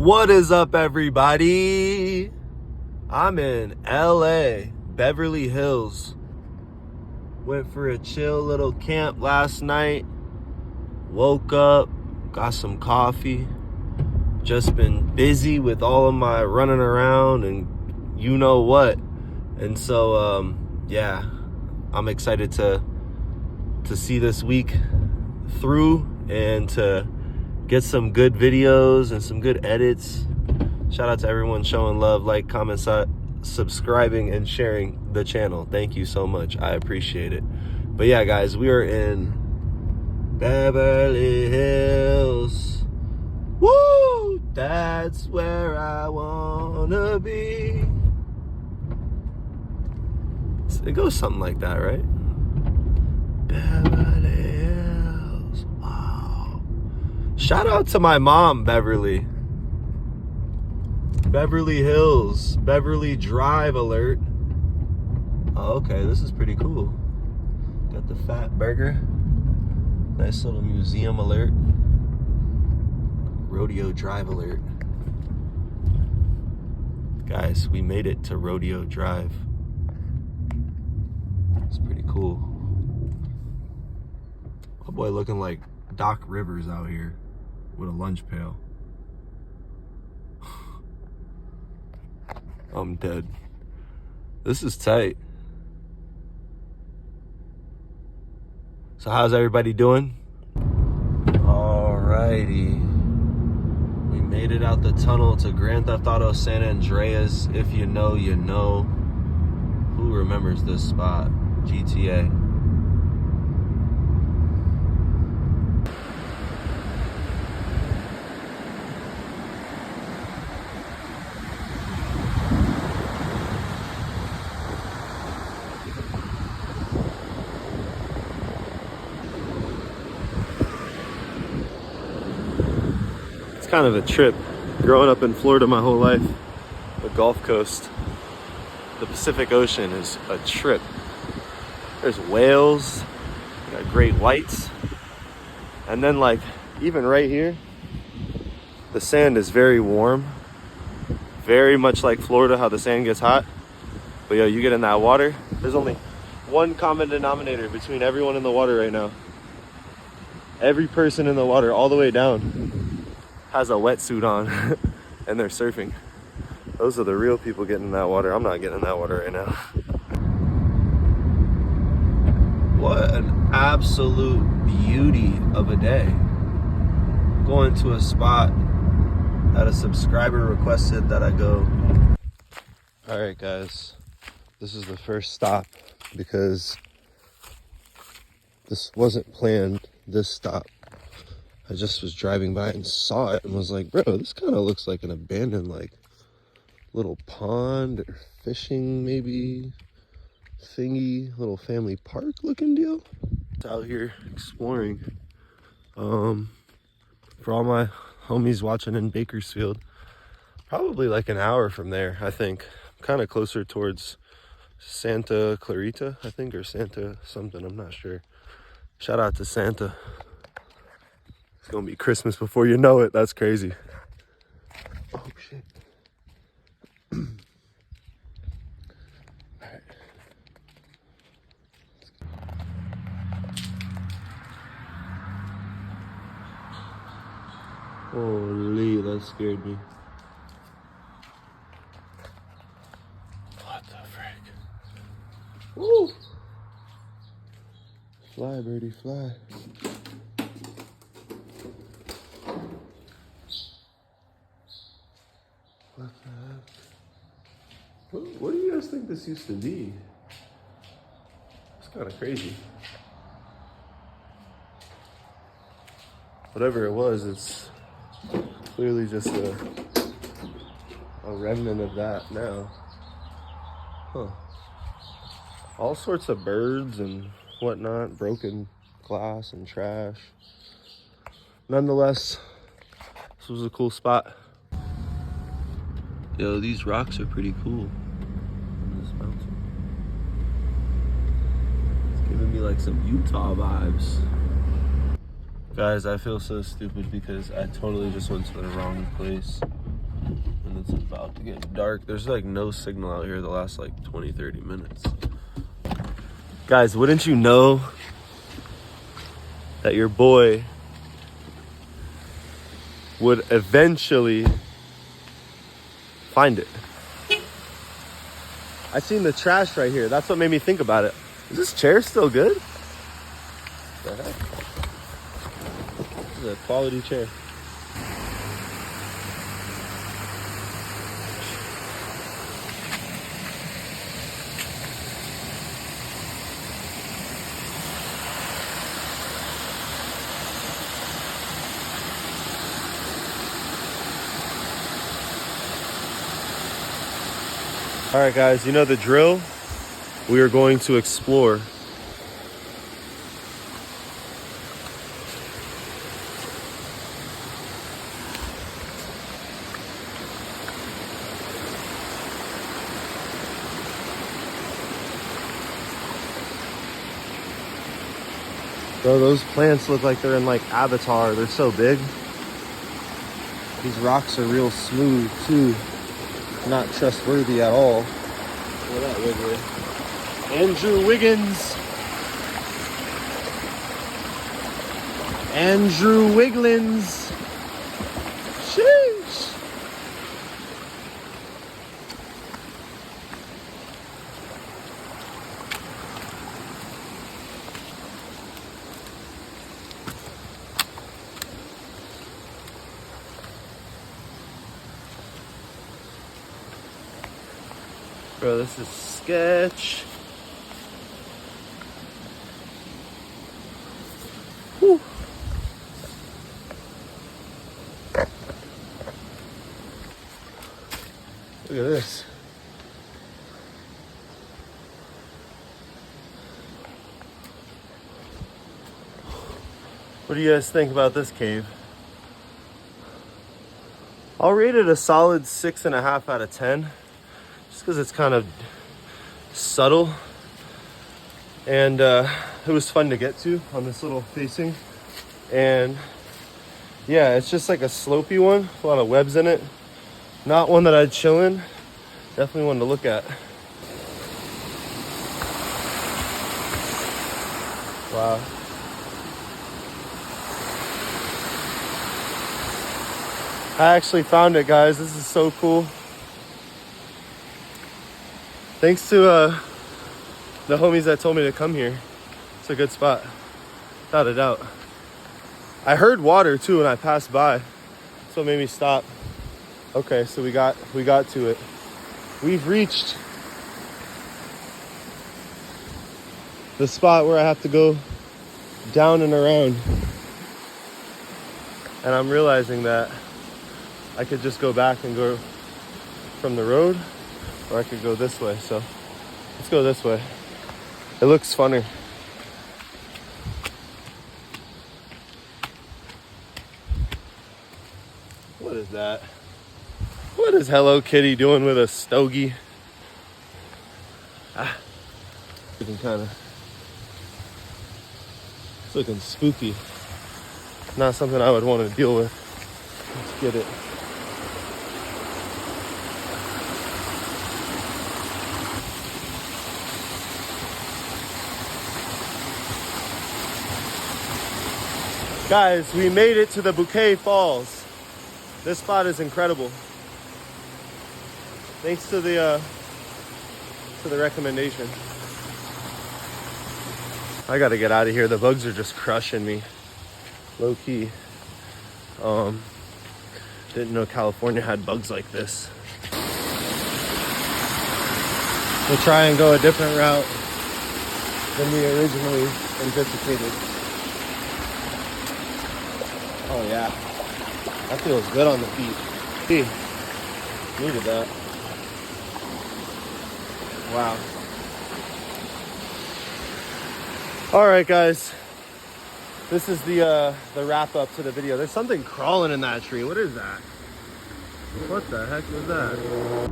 What is up, everybody? I'm in LA, Beverly Hills. Went for a chill little camp last night. Woke up, got some coffee. Just been busy with all of my running around and you know what. And so, yeah, I'm excited to see this week through and to get some good videos and some good edits. Shout out to everyone showing love, like, comment, subscribing, and sharing the channel. Thank you so much. I appreciate it. But yeah, guys, we are in Beverly Hills. Woo! That's where I wanna be. It goes something like that, right? Beverly Hills. Wow. Shout out to my mom, Beverly. Beverly Hills. Beverly Drive alert. Oh, okay, this is pretty cool. Got the fat burger. Nice little museum alert. Rodeo Drive alert. Guys, we made it to Rodeo Drive. It's pretty cool. My boy looking like Doc Rivers out here with a lunch pail. I'm dead. This is tight. So how's everybody doing? Alrighty. We made it out the tunnel to Grand Theft Auto San Andreas. If you know, you know. Who remembers this spot? GTA. It's kind of a trip. Growing up in Florida my whole life, the Gulf Coast, the Pacific Ocean is a trip. There's whales, got great whites, and then like even right here, the sand is very warm, very much like Florida, how the sand gets hot. But yo, you get in that water, there's only one common denominator between everyone in the water right now. Every person in the water all the way down has a wetsuit on and they're surfing. Those are the real people getting in that water. I'm not getting in that water right now. What an absolute beauty of a day. Going to a spot that a subscriber requested that I go. All right, guys, this is the first stop because this wasn't planned, this stop. I just was driving by and saw it and was like, bro, this kind of looks like an abandoned like little pond or fishing maybe thingy, little family park looking deal. It's out here exploring. For all my homies watching in Bakersfield, probably like an hour from there, I think. Kind of closer towards Santa Clarita, I think, or Santa something, I'm not sure. Shout out to Santa. It's gonna be Christmas before you know it. That's crazy. Oh shit. Alright. Holy, that scared me. What the frick? Woo! Fly, birdie, fly. What the heck? What do you guys think this used to be? It's kind of crazy. Whatever it was, it's clearly just a remnant of that now. Huh. All sorts of birds and whatnot, broken glass and trash. Nonetheless, this was a cool spot. Yo, these rocks are pretty cool on this mountain. It's giving me like some Utah vibes. Guys, I feel so stupid because I totally just went to the wrong place. And it's about to get dark. There's like no signal out here the last like 20-30 minutes. Guys, wouldn't you know that your boy would eventually find it? I seen the trash right here. That's what made me think about it. Is this chair still good? What the heck? This is a quality chair. All right, guys, you know the drill. We are going to explore. Bro, those plants look like they're in like Avatar. They're so big. These rocks are real smooth too. Not trustworthy at all. Look at that Wiggly. Andrew Wiggins. Andrew Wigglins. Sheesh. Bro, this is sketch. Whew. Look at this. What do you guys think about this cave? I'll rate it a solid 6.5 out of 10. Just because it's kind of subtle. And it was fun to get to on this little facing. And yeah, it's just like a slopey one, a lot of webs in it. Not one that I'd chill in. Definitely one to look at. Wow. I actually found it, guys. This is so cool. Thanks to the homies that told me to come here. It's a good spot, without a doubt. I heard water too when I passed by. That's what made me stop. Okay, so we got to it. We've reached the spot where I have to go down and around. And I'm realizing that I could just go back and go from the road, or I could go this way. So let's go this way. It looks funner. What is that? What is Hello Kitty doing with a stogie? Ah, looking kind of, it's looking spooky. Not something I would want to deal with. Let's get it. Guys, we made it to the Bouquet Falls. This spot is incredible. Thanks to the recommendation. I gotta get out of here. The bugs are just crushing me. Low key. Didn't know California had bugs like this. We'll try and go a different route than we originally anticipated. Oh yeah, that feels good on the feet. See, needed that. Wow. All right, guys. This is the wrap up to the video. There's something crawling in that tree. What is that? What the heck was that?